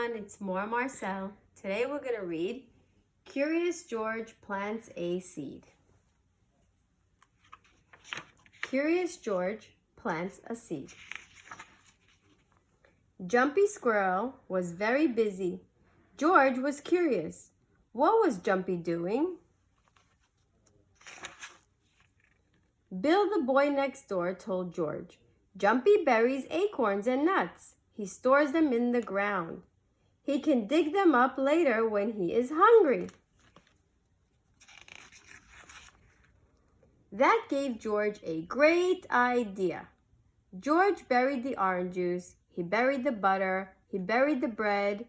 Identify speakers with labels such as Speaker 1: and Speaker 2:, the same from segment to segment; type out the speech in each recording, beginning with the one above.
Speaker 1: everyone, it's Morah Marcelle. Today we're going to read Curious George Plants a Seed. Curious George plants a seed. Jumpy Squirrel was very busy. George was curious. What was Jumpy doing? Bill, the boy next door, told George, Jumpy buries acorns and nuts. He stores them in the ground. He can dig them up later when he is hungry. That gave George a great idea. George buried the orange juice. He buried the butter. He buried the bread.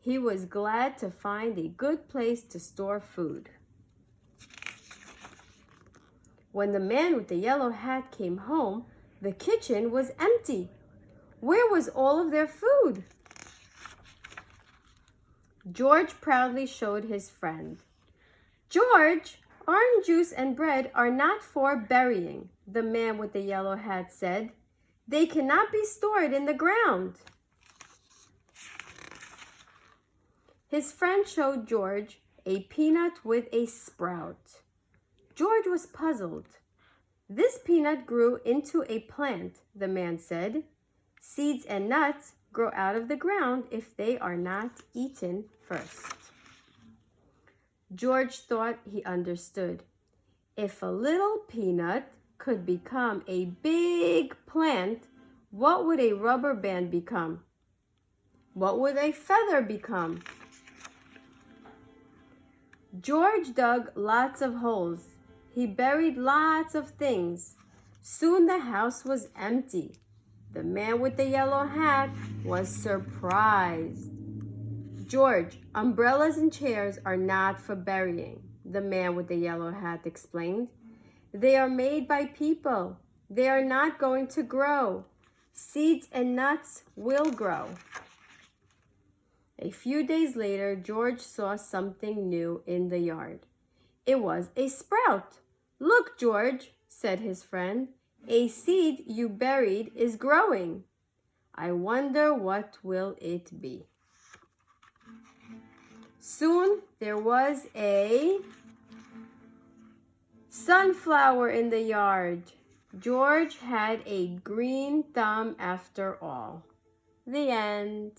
Speaker 1: He was glad to find a good place to store food. When the man with the yellow hat came home, the kitchen was empty. Where was all of their food? George proudly showed his friend. George, orange juice and bread are not for burying, the man with the yellow hat said. They cannot be stored in the ground. His friend showed George a peanut with a sprout. George was puzzled. This peanut grew into a plant, the man said. Seeds and nuts grow out of the ground if they are not eaten first. George thought he understood. If a little peanut could become a big plant, what would a rubber band become? What would a feather become? George dug lots of holes. He buried lots of things. Soon the house was empty. The man with the yellow hat was surprised. George, umbrellas and chairs are not for burying, the man with the yellow hat explained. They are made by people. They are not going to grow. Seeds and nuts will grow. A few days later, George saw something new in the yard. It was a sprout. Look, George, said his friend. A seed you buried is growing. I wonder what will it be. Soon there was a sunflower in the yard. George had a green thumb after all. The end.